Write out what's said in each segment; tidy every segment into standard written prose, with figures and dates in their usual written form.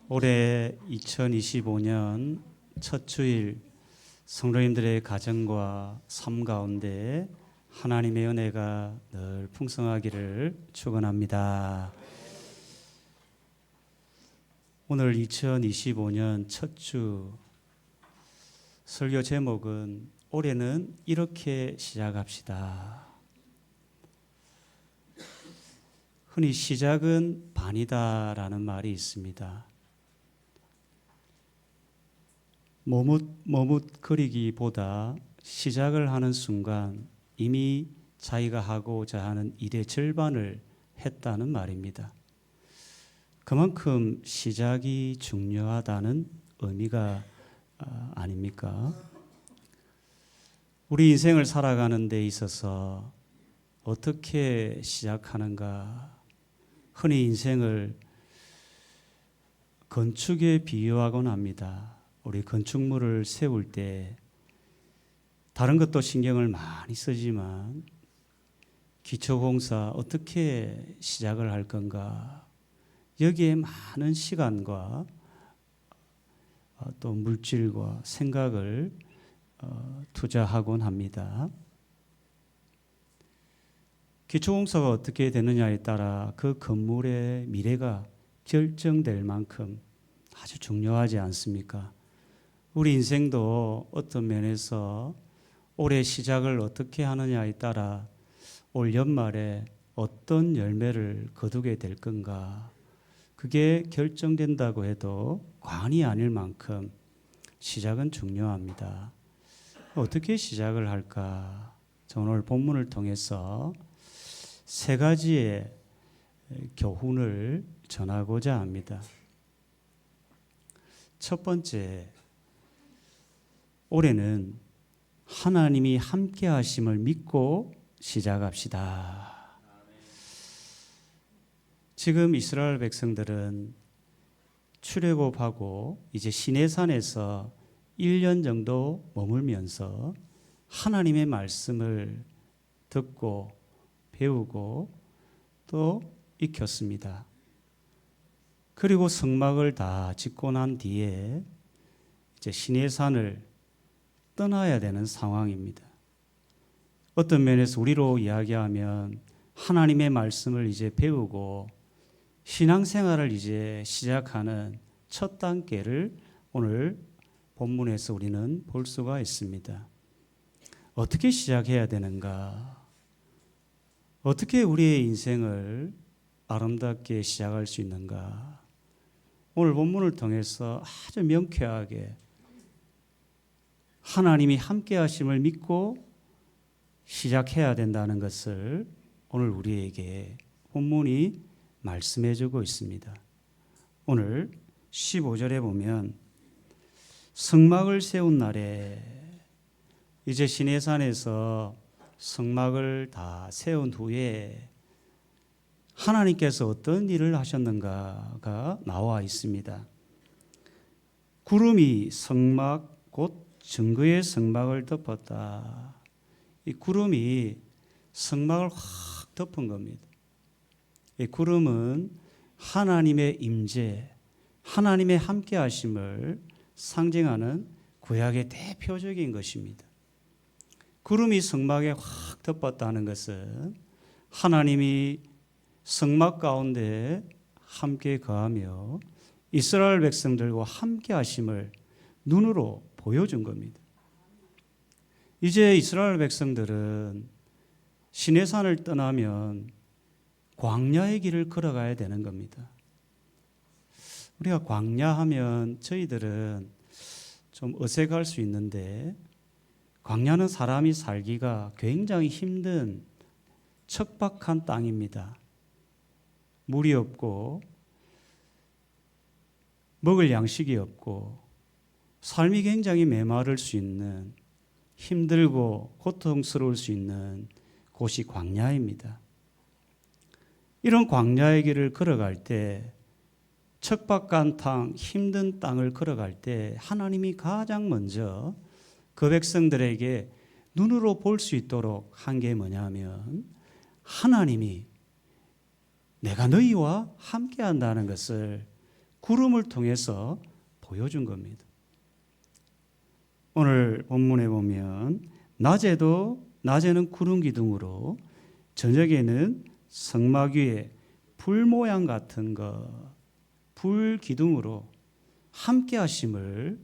올해 2025년 첫 주일 성도님들의 가정과 삶 가운데 하나님의 은혜가 늘 풍성하기를 축원합니다. 오늘 2025년 첫 주 설교 제목은 올해는 이렇게 시작합시다. 흔히 시작은 반이다라는 말이 있습니다. 머뭇거리기보다 시작을 하는 순간 이미 자기가 하고자 하는 일의 절반을 했다는 말입니다. 그만큼 시작이 중요하다는 의미가 아닙니까? 우리 인생을 살아가는 데 있어서 어떻게 시작하는가? 흔히 인생을 건축에 비유하곤 합니다. 우리 건축물을 세울 때 다른 것도 신경을 많이 쓰지만 기초공사 어떻게 시작을 할 건가? 여기에 많은 시간과 또 물질과 생각을 투자하곤 합니다. 기초공사가 어떻게 되느냐에 따라 그 건물의 미래가 결정될 만큼 아주 중요하지 않습니까? 우리 인생도 어떤 면에서 올해 시작을 어떻게 하느냐에 따라 올 연말에 어떤 열매를 거두게 될 건가, 그게 결정된다고 해도 과언이 아닐 만큼 시작은 중요합니다. 어떻게 시작을 할까? 저는 오늘 본문을 통해서 세 가지의 교훈을 전하고자 합니다. 첫 번째, 올해는 하나님이 함께 하심을 믿고 시작합시다. 지금 이스라엘 백성들은 출애굽하고 이제 시내산에서 1년 정도 머물면서 하나님의 말씀을 듣고 배우고 또 익혔습니다. 그리고 성막을 다 짓고 난 뒤에 이제 시내산을 떠나야 되는 상황입니다. 어떤 면에서 우리로 이야기하면 하나님의 말씀을 이제 배우고 신앙생활을 이제 시작하는 첫 단계를 오늘 본문에서 우리는 볼 수가 있습니다. 어떻게 시작해야 되는가? 어떻게 우리의 인생을 아름답게 시작할 수 있는가? 오늘 본문을 통해서 아주 명쾌하게 하나님이 함께 하심을 믿고 시작해야 된다는 것을 오늘 우리에게 본문이 말씀해 주고 있습니다. 오늘 15절에 보면 성막을 세운 날에, 이제 시내산에서 성막을 다 세운 후에 하나님께서 어떤 일을 하셨는가가 나와 있습니다. 구름이 성막 곧 증거의 성막을 덮었다. 이 구름이 성막을 확 덮은 겁니다. 이 구름은 하나님의 임재, 하나님의 함께 하심을 상징하는 구약의 대표적인 것입니다. 구름이 성막에 확 덮었다는 것은 하나님이 성막 가운데 함께 거하며 이스라엘 백성들과 함께 하심을 눈으로 보여준 겁니다. 이제 이스라엘 백성들은 시내산을 떠나면 광야의 길을 걸어가야 되는 겁니다. 우리가 광야하면 저희들은 좀 어색할 수 있는데, 광야는 사람이 살기가 굉장히 힘든 척박한 땅입니다. 물이 없고 먹을 양식이 없고 삶이 굉장히 메마를 수 있는, 힘들고 고통스러울 수 있는 곳이 광야입니다. 이런 광야의 길을 걸어갈 때, 척박한 땅, 힘든 땅을 걸어갈 때 하나님이 가장 먼저 그 백성들에게 눈으로 볼 수 있도록 한 게 뭐냐면, 하나님이 내가 너희와 함께 한다는 것을 구름을 통해서 보여준 겁니다. 오늘 본문에 보면 낮에는 구름 기둥으로 저녁에는 성막 위에 불 모양 같은 불 기둥으로 함께 하심을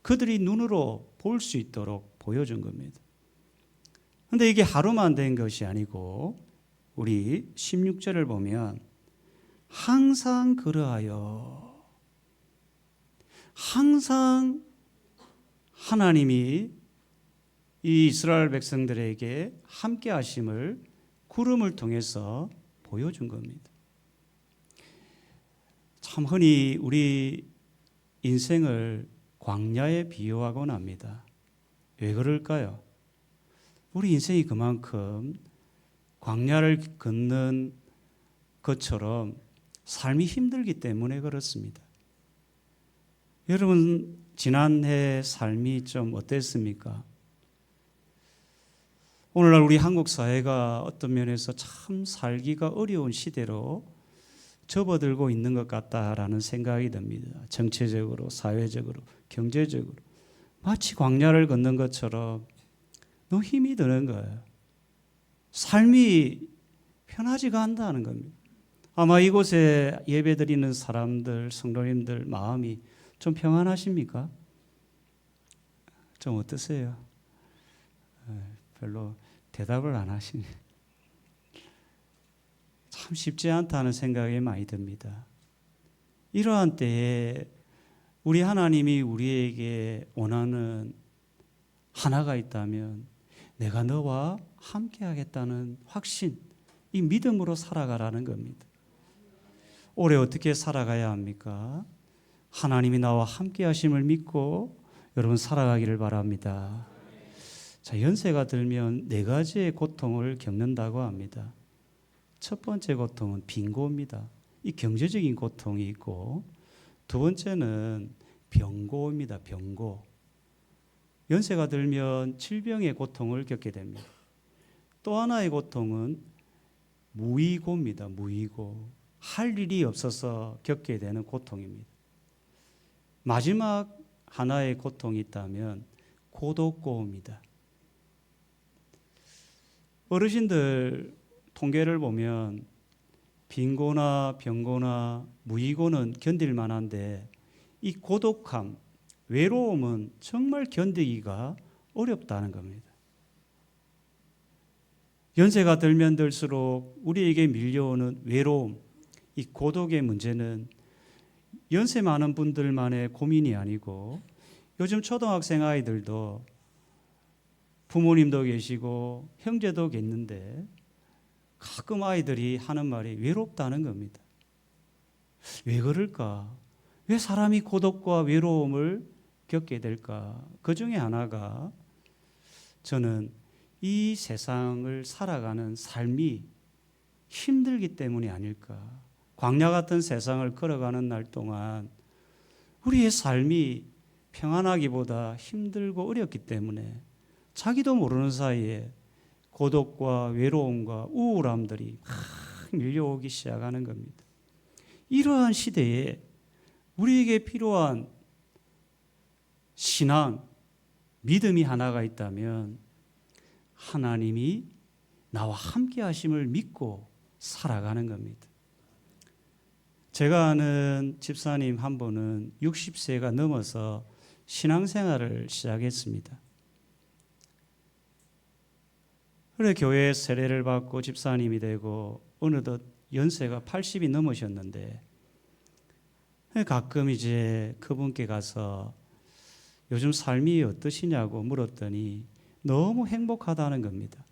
그들이 눈으로 볼 수 있도록 보여준 겁니다. 그런데 이게 하루만 된 것이 아니고 우리 16절을 보면 항상 그러하여, 항상 하나님이 이 이스라엘 백성들에게 함께 하심을 구름을 통해서 보여준 겁니다. 참 흔히 우리 인생을 광야에 비유하곤 합니다. 왜 그럴까요? 우리 인생이 그만큼 광야를 걷는 것처럼 삶이 힘들기 때문에 그렇습니다. 여러분 지난해 삶이 좀 어땠습니까? 오늘날 우리 한국 사회가 어떤 면에서 참 살기가 어려운 시대로 접어들고 있는 것 같다라는 생각이 듭니다. 정치적으로, 사회적으로, 경제적으로 마치 광야를 걷는 것처럼 너무 힘이 드는 거예요. 삶이 편하지가 않다는 겁니다. 아마 이곳에 예배드리는 사람들, 성도님들 마음이 좀 평안하십니까? 좀 어떠세요? 별로 대답을 안 하시네. 참 쉽지 않다는 생각이 많이 듭니다. 이러한 때에 우리 하나님이 우리에게 원하는 하나가 있다면 내가 너와 함께 하겠다는 확신, 이 믿음으로 살아가라는 겁니다. 올해 어떻게 살아가야 합니까? 하나님이 나와 함께 하심을 믿고 여러분 살아가기를 바랍니다. 자, 연세가 들면 4가지의 고통을 겪는다고 합니다. 첫 번째 고통은 빈고입니다. 이 경제적인 고통이 있고, 두 번째는 병고입니다. 병고. 연세가 들면 질병의 고통을 겪게 됩니다. 또 하나의 고통은 무의고입니다. 무의고. 할 일이 없어서 겪게 되는 고통입니다. 마지막 하나의 고통이 있다면 고독고입니다. 어르신들 통계를 보면 빈고나 병고나 무의고는 견딜 만한데 이 고독함, 외로움은 정말 견디기가 어렵다는 겁니다. 연세가 들면 들수록 우리에게 밀려오는 외로움, 이 고독의 문제는 연세 많은 분들만의 고민이 아니고 요즘 초등학생 아이들도 부모님도 계시고 형제도 계시는데 가끔 아이들이 하는 말이 외롭다는 겁니다. 왜 그럴까? 왜 사람이 고독과 외로움을 겪게 될까? 그 중에 하나가 저는 이 세상을 살아가는 삶이 힘들기 때문이 아닐까. 광야 같은 세상을 걸어가는 날 동안 우리의 삶이 평안하기보다 힘들고 어렵기 때문에 자기도 모르는 사이에 고독과 외로움과 우울함들이 막 밀려오기 시작하는 겁니다. 이러한 시대에 우리에게 필요한 신앙, 믿음이 하나가 있다면 하나님이 나와 함께 하심을 믿고 살아가는 겁니다. 제가 아는 집사님 한 분은 60세가 넘어서 신앙생활을 시작했습니다. 그래 교회에 세례를 받고 집사님이 되고 어느덧 연세가 80이 넘으셨는데 가끔 이제 그분께 가서 요즘 삶이 어떠시냐고 물었더니 너무 행복하다는 겁니다.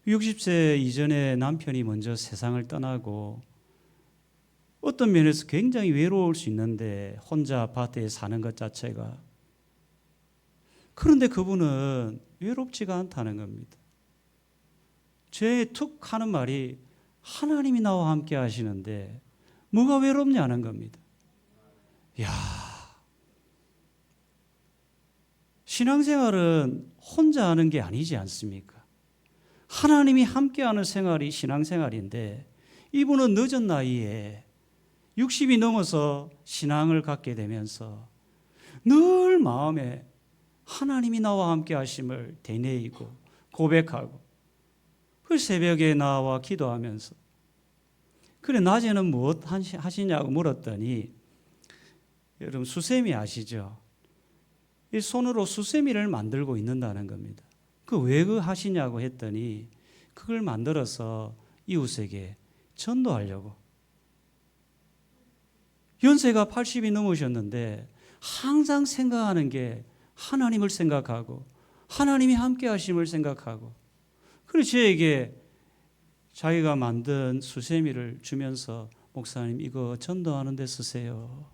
60세 이전에 남편이 먼저 세상을 떠나고 어떤 면에서 굉장히 외로울 수 있는데 혼자 아파트에 사는 것 자체가, 그런데 그분은 외롭지가 않다는 겁니다. 제 툭 하는 말이 하나님이 나와 함께 하시는데 뭐가 외롭냐는 겁니다. 이야, 신앙생활은 혼자 하는 게 아니지 않습니까? 하나님이 함께하는 생활이 신앙생활인데 이분은 늦은 나이에 60이 넘어서 신앙을 갖게 되면서 늘 마음에 하나님이 나와 함께 하심을 되뇌이고 고백하고, 그 새벽에 나와 기도하면서, 그래 낮에는 무엇 하시냐고 물었더니, 여러분 수세미 아시죠? 이 손으로 수세미를 만들고 있는다는 겁니다. 그 왜 그 하시냐고 했더니, 그걸 만들어서 이웃에게 전도하려고. 연세가 80이 넘으셨는데 항상 생각하는 게 하나님을 생각하고 하나님이 함께 하심을 생각하고, 그래서 저에게 자기가 만든 수세미를 주면서 목사님 이거 전도하는 데 쓰세요.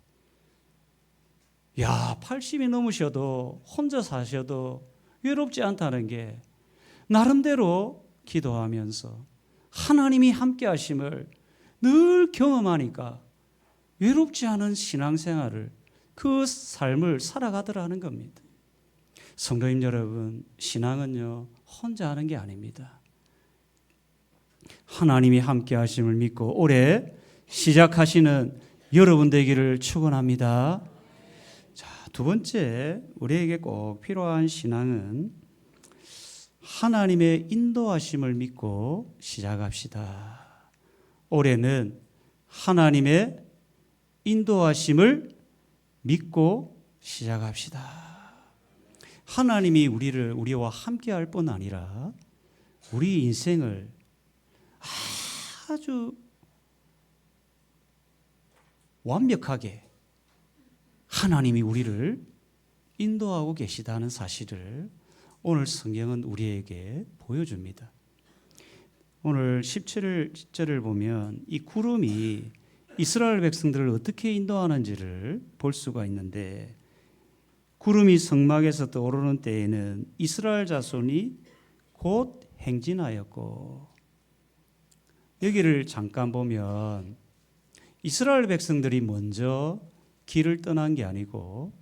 야, 80이 넘으셔도 혼자 사셔도 외롭지 않다는 게, 나름대로 기도하면서 하나님이 함께 하심을 늘 경험하니까 외롭지 않은 신앙생활을, 그 삶을 살아가더라는 겁니다. 성도님 여러분, 신앙은요 혼자 하는 게 아닙니다. 하나님이 함께 하심을 믿고 올해 시작하시는 여러분 되기를 축원합니다. 자, 두 번째, 우리에게 꼭 필요한 신앙은 하나님의 인도하심을 믿고 시작합시다. 올해는 하나님의 인도하심을 믿고 시작합시다. 하나님이 우리와 함께 할 뿐 아니라 우리 인생을 아주 완벽하게 하나님이 우리를 인도하고 계시다는 사실을 오늘 성경은 우리에게 보여줍니다. 오늘 17절을 보면 이 구름이 이스라엘 백성들을 어떻게 인도하는지를 볼 수가 있는데, 구름이 성막에서 떠오르는 때에는 이스라엘 자손이 곧 행진하였고, 여기를 잠깐 보면 이스라엘 백성들이 먼저 길을 떠난 게 아니고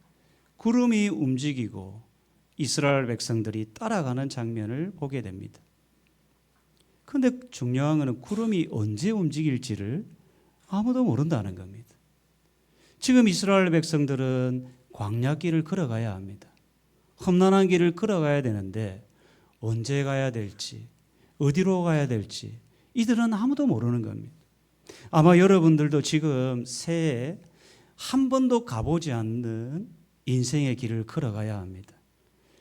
구름이 움직이고 이스라엘 백성들이 따라가는 장면을 보게 됩니다. 그런데 중요한 것은 구름이 언제 움직일지를 아무도 모른다는 겁니다. 지금 이스라엘 백성들은 광야길을 걸어가야 합니다. 험난한 길을 걸어가야 되는데 언제 가야 될지, 어디로 가야 될지 이들은 아무도 모르는 겁니다. 아마 여러분들도 지금 새해 한 번도 가보지 않는 인생의 길을 걸어가야 합니다.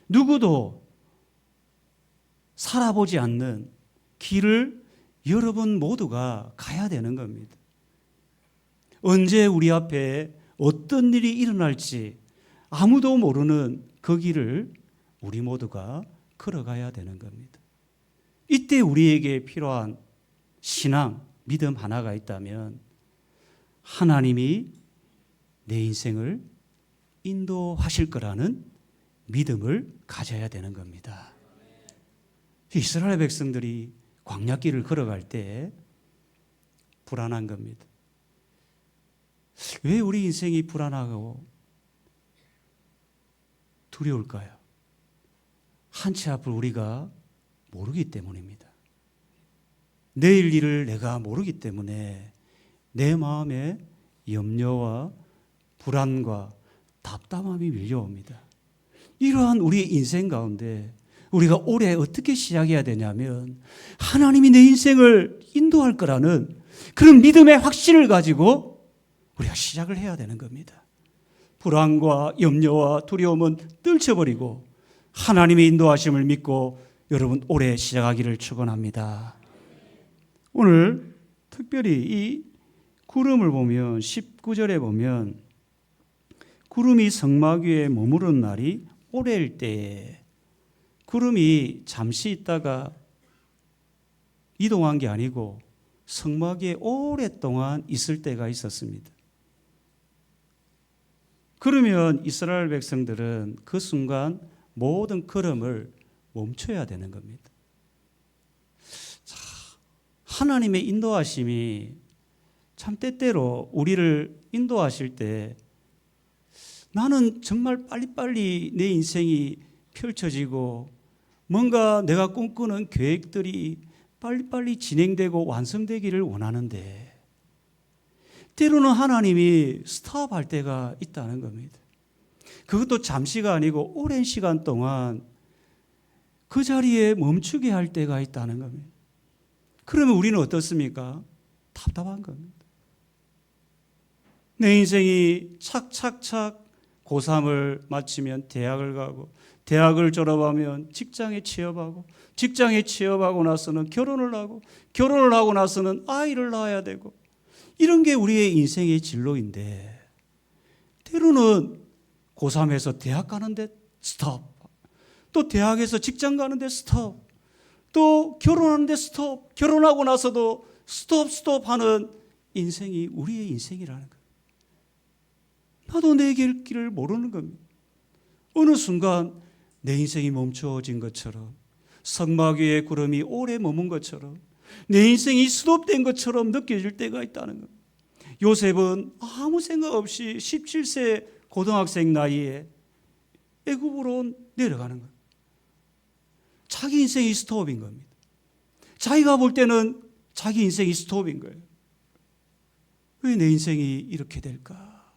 누구도 살아보지 않는 길을 여러분 모두가 가야 되는 겁니다. 언제 우리 앞에 어떤 일이 일어날지 아무도 모르는 그 길을 우리 모두가 걸어가야 되는 겁니다. 이때 우리에게 필요한 신앙, 믿음 하나가 있다면 하나님이 내 인생을 인도하실 거라는 믿음을 가져야 되는 겁니다. 이스라엘 백성들이 광야길을 걸어갈 때 불안한 겁니다. 왜 우리 인생이 불안하고 두려울까요? 한치 앞을 우리가 모르기 때문입니다. 내일 일을 내가 모르기 때문에 내 마음에 염려와 불안과 답답함이 밀려옵니다. 이러한 우리의 인생 가운데 우리가 올해 어떻게 시작해야 되냐면 하나님이 내 인생을 인도할 거라는 그런 믿음의 확신을 가지고 우리가 시작을 해야 되는 겁니다. 불안과 염려와 두려움은 떨쳐버리고 하나님의 인도하심을 믿고 여러분 올해 시작하기를 축원합니다. 오늘 특별히 이 구름을 보면 19절에 보면 구름이 성막 위에 머무른 날이 올해일 때에, 구름이 잠시 있다가 이동한 게 아니고 성막 위에 오랫동안 있을 때가 있었습니다. 그러면 이스라엘 백성들은 그 순간 모든 걸음을 멈춰야 되는 겁니다. 자, 하나님의 인도하심이 참 때때로 우리를 인도하실 때 나는 정말 빨리빨리 내 인생이 펼쳐지고 뭔가 내가 꿈꾸는 계획들이 빨리빨리 진행되고 완성되기를 원하는데 때로는 하나님이 스톱할 때가 있다는 겁니다. 그것도 잠시가 아니고 오랜 시간 동안 그 자리에 멈추게 할 때가 있다는 겁니다. 그러면 우리는 어떻습니까? 답답한 겁니다. 내 인생이 착착착 고3을 마치면 대학을 가고, 대학을 졸업하면 직장에 취업하고, 직장에 취업하고 나서는 결혼을 하고, 결혼을 하고 나서는 아이를 낳아야 되고, 이런 게 우리의 인생의 진로인데, 때로는 고3에서 대학 가는데 스톱, 또 대학에서 직장 가는데 스톱, 또 결혼하는데 스톱, 결혼하고 나서도 스톱 하는 인생이 우리의 인생이라는 거예요. 나도 내 길을 모르는 겁니다. 어느 순간 내 인생이 멈춰진 것처럼, 성막 위에 구름이 오래 머문 것처럼, 내 인생이 스톱된 것처럼 느껴질 때가 있다는 겁니다. 요셉은 아무 생각 없이 17세 고등학생 나이에 애굽으로 내려가는 거예요. 자기 인생이 스톱인 겁니다. 자기가 볼 때는 자기 인생이 스톱인 거예요. 왜 내 인생이 이렇게 될까?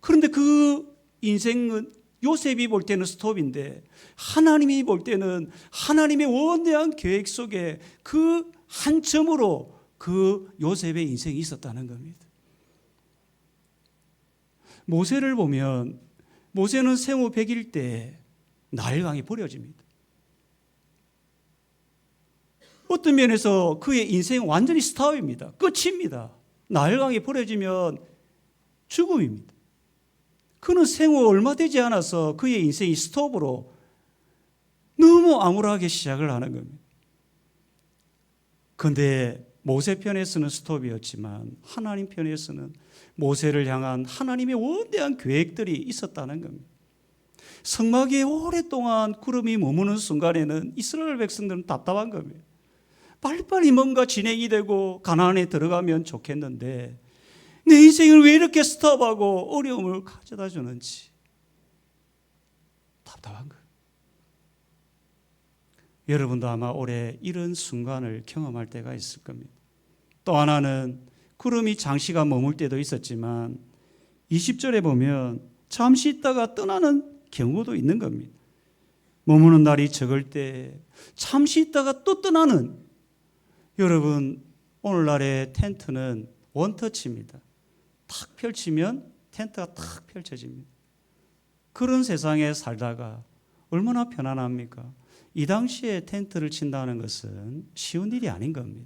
그런데 그 인생은 요셉이 볼 때는 스톱인데, 하나님이 볼 때는 하나님의 원대한 계획 속에 그 한 점으로 그 요셉의 인생이 있었다는 겁니다. 모세를 보면, 모세는 생후 100일 때 나일강에 버려집니다. 어떤 면에서 그의 인생은 완전히 스톱입니다. 끝입니다. 나일강에 버려지면 죽음입니다. 그는 생후 얼마 되지 않아서 그의 인생이 스톱으로 너무 암울하게 시작을 하는 겁니다. 그런데 모세 편에서는 스톱이었지만 하나님 편에서는 모세를 향한 하나님의 원대한 계획들이 있었다는 겁니다. 성막 위에 오랫동안 구름이 머무는 순간에는 이스라엘 백성들은 답답한 겁니다. 빨리빨리 뭔가 진행이 되고 가나안에 들어가면 좋겠는데 내 인생을 왜 이렇게 스톱하고 어려움을 가져다 주는지 답답한 거예요. 여러분도 아마 올해 이런 순간을 경험할 때가 있을 겁니다. 또 하나는 구름이 장시간 머물 때도 있었지만 20절에 보면 잠시 있다가 떠나는 경우도 있는 겁니다. 머무는 날이 적을 때 잠시 있다가 또 떠나는, 여러분 오늘날의 텐트는 원터치입니다. 탁 펼치면 텐트가 탁 펼쳐집니다. 그런 세상에 살다가 얼마나 편안합니까? 이 당시에 텐트를 친다는 것은 쉬운 일이 아닌 겁니다.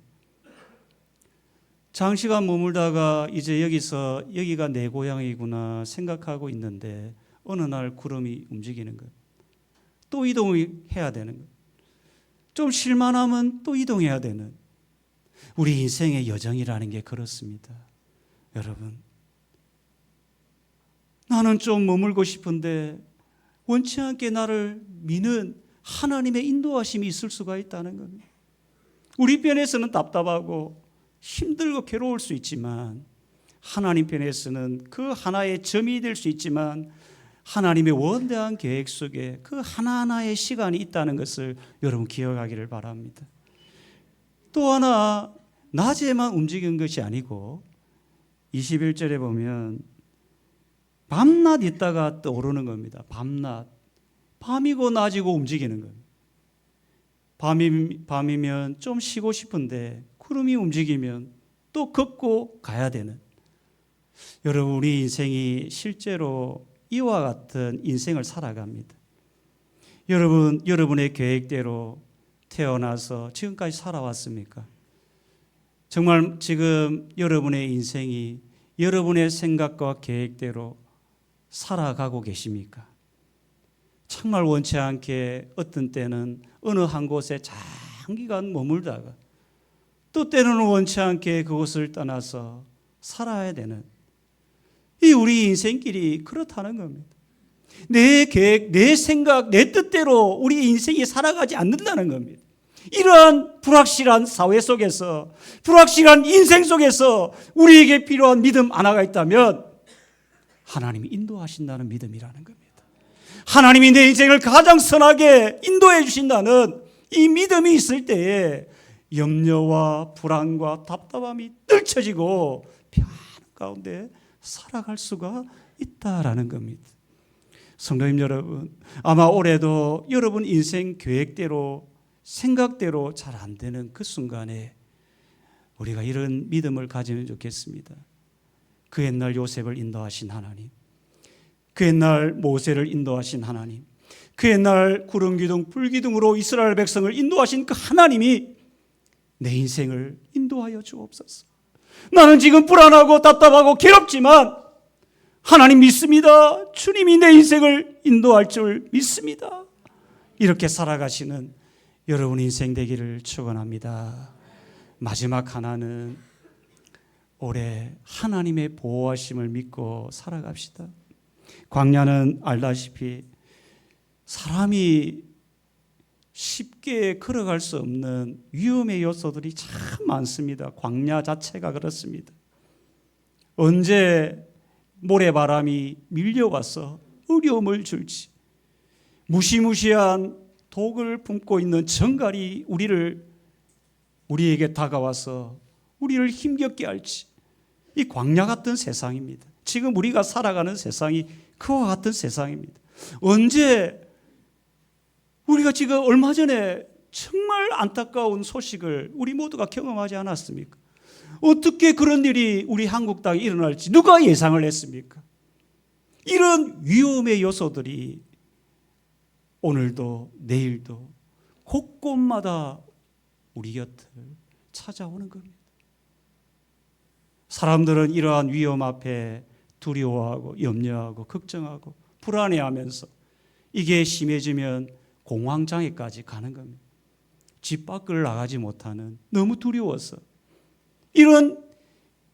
장시간 머물다가 이제 여기가 내 고향이구나 생각하고 있는데 어느 날 구름이 움직이는 것, 또 이동해야 되는 것, 좀 쉴만하면 또 이동해야 되는, 우리 인생의 여정이라는 게 그렇습니다. 여러분, 나는 좀 머물고 싶은데 원치 않게 나를 미는 하나님의 인도하심이 있을 수가 있다는 겁니다. 우리 편에서는 답답하고 힘들고 괴로울 수 있지만 하나님 편에서는 그 하나의 점이 될 수 있지만 하나님의 원대한 계획 속에 그 하나하나의 시간이 있다는 것을 여러분 기억하기를 바랍니다. 또 하나, 낮에만 움직이는 것이 아니고 21절에 보면 밤낮 있다가 떠오르는 겁니다. 밤낮. 밤이고 낮이고 움직이는 겁니다. 밤이면 좀 쉬고 싶은데 구름이 움직이면 또 걷고 가야 되는, 여러분 우리 인생이 실제로 이와 같은 인생을 살아갑니다. 여러분의 계획대로 태어나서 지금까지 살아왔습니까? 정말 지금 여러분의 인생이 여러분의 생각과 계획대로 살아가고 계십니까? 정말 원치 않게 어떤 때는 어느 한 곳에 장기간 머물다가 또 때로는 원치 않게 그곳을 떠나서 살아야 되는, 이 우리 인생길이 그렇다는 겁니다. 내 계획, 내 생각, 내 뜻대로 우리 인생이 살아가지 않는다는 겁니다. 이러한 불확실한 사회 속에서, 불확실한 인생 속에서 우리에게 필요한 믿음 하나가 있다면 하나님이 인도하신다는 믿음이라는 겁니다. 하나님이 내 인생을 가장 선하게 인도해 주신다는 이 믿음이 있을 때에 염려와 불안과 답답함이 떨쳐지고 평안 가운데 살아갈 수가 있다라는 겁니다. 성도님 여러분, 아마 올해도 여러분 인생 계획대로 생각대로 잘 안 되는 그 순간에 우리가 이런 믿음을 가지면 좋겠습니다. 그 옛날 요셉을 인도하신 하나님, 그 옛날 모세를 인도하신 하나님, 그 옛날 구름기둥 불기둥으로 이스라엘 백성을 인도하신 그 하나님이 내 인생을 인도하여 주옵소서. 나는 지금 불안하고 답답하고 괴롭지만 하나님 믿습니다. 주님이 내 인생을 인도할 줄 믿습니다. 이렇게 살아가시는 여러분 인생 되기를 축원합니다. 마지막 하나는 올해 하나님의 보호하심을 믿고 살아갑시다. 광야는 알다시피 사람이 쉽게 걸어갈 수 없는 위험의 요소들이 참 많습니다. 광야 자체가 그렇습니다. 언제 모래바람이 밀려와서 어려움을 줄지, 무시무시한 독을 품고 있는 정갈이 우리에게 다가와서 우리를 힘겹게 할지, 이 광야 같은 세상입니다. 지금 우리가 살아가는 세상이 그와 같은 세상입니다. 언제 우리가 지금 얼마 전에 정말 안타까운 소식을 우리 모두가 경험하지 않았습니까? 어떻게 그런 일이 우리 한국 땅에 일어날지 누가 예상을 했습니까? 이런 위험의 요소들이 오늘도 내일도 곳곳마다 우리 곁을 찾아오는 겁니다. 사람들은 이러한 위험 앞에 두려워하고 염려하고 걱정하고 불안해하면서 이게 심해지면 공황장애까지 가는 겁니다. 집 밖을 나가지 못하는, 너무 두려워서 이런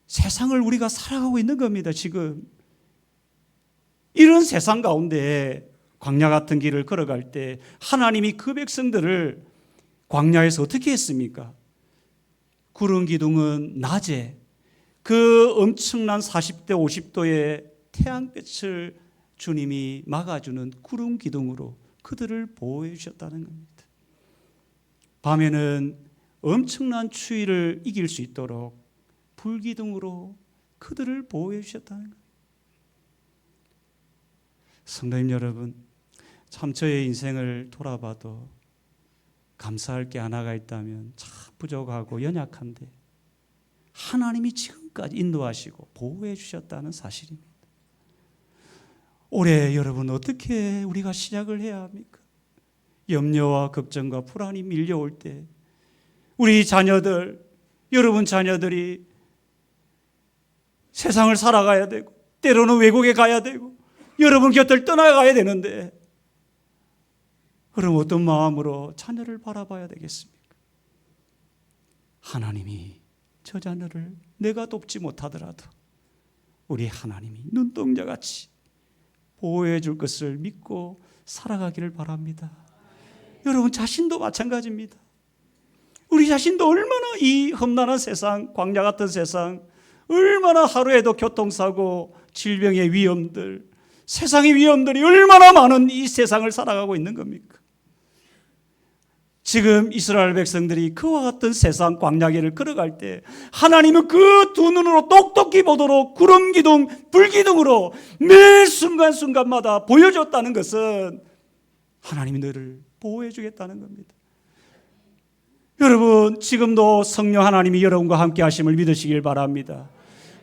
세상을 우리가 살아가고 있는 겁니다. 지금 이런 세상 가운데 광야 같은 길을 걸어갈 때 하나님이 그 백성들을 광야에서 어떻게 했습니까? 구름 기둥은 낮에 그 엄청난 40도 50도의 태양빛을 주님이 막아주는 구름 기둥으로 그들을 보호해 주셨다는 겁니다. 밤에는 엄청난 추위를 이길 수 있도록 불기둥으로 그들을 보호해 주셨다는 겁니다. 성도님 여러분, 참 저의 인생을 돌아봐도 감사할 게 하나가 있다면 참 부족하고 연약한데 하나님이 지금까지 인도하시고 보호해 주셨다는 사실입니다. 올해 여러분 어떻게 우리가 시작을 해야 합니까? 염려와 걱정과 불안이 밀려올 때 우리 자녀들, 여러분 자녀들이 세상을 살아가야 되고 때로는 외국에 가야 되고 여러분 곁을 떠나가야 되는데 그럼 어떤 마음으로 자녀를 바라봐야 되겠습니까? 하나님이 저 자녀를 내가 돕지 못하더라도 우리 하나님이 눈동자같이 보호해 줄 것을 믿고 살아가기를 바랍니다. 여러분 자신도 마찬가지입니다. 우리 자신도 얼마나 이 험난한 세상, 광야 같은 세상, 얼마나 하루에도 교통사고, 질병의 위험들, 세상의 위험들이 얼마나 많은 이 세상을 살아가고 있는 겁니까? 지금 이스라엘 백성들이 그와 같은 세상 광야길을 걸어갈 때 하나님은 그 두 눈으로 똑똑히 보도록 구름 기둥, 불기둥으로 매 순간순간마다 보여줬다는 것은 하나님이 너를 보호해 주겠다는 겁니다. 여러분 지금도 성령 하나님이 여러분과 함께 하심을 믿으시길 바랍니다.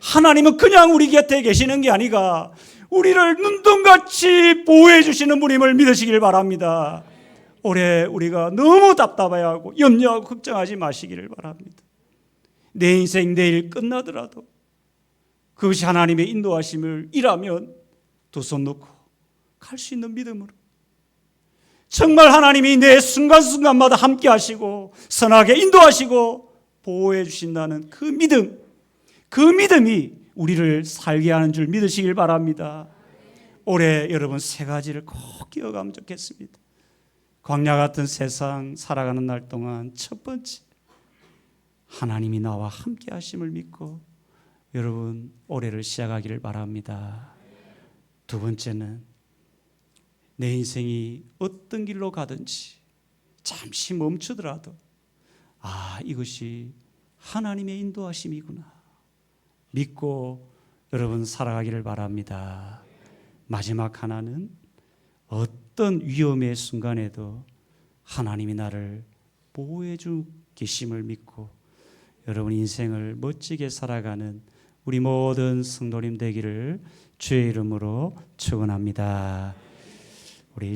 하나님은 그냥 우리 곁에 계시는 게 아니라 우리를 눈동같이 보호해 주시는 분임을 믿으시길 바랍니다. 올해 우리가 너무 답답해하고 염려하고 걱정하지 마시기를 바랍니다. 내 인생 내일 끝나더라도 그것이 하나님의 인도하심을 일하면 두 손 놓고 갈 수 있는 믿음으로 정말 하나님이 내 순간순간마다 함께 하시고 선하게 인도하시고 보호해 주신다는 그 믿음, 그 믿음이 우리를 살게 하는 줄 믿으시길 바랍니다. 올해 여러분 세 가지를 꼭 기억하면 좋겠습니다. 광야 같은 세상 살아가는 날 동안 첫 번째, 하나님이 나와 함께 하심을 믿고 여러분 올해를 시작하기를 바랍니다. 두 번째는 내 인생이 어떤 길로 가든지 잠시 멈추더라도 이것이 하나님의 인도하심이구나. 믿고 여러분 살아가기를 바랍니다. 마지막 하나는 어떤 위험의 순간에도 하나님이 나를 보호해 주 계심을 믿고 여러분 인생을 멋지게 살아가는 우리 모든 성도님 되기를 주의 이름으로 축원합니다. 우리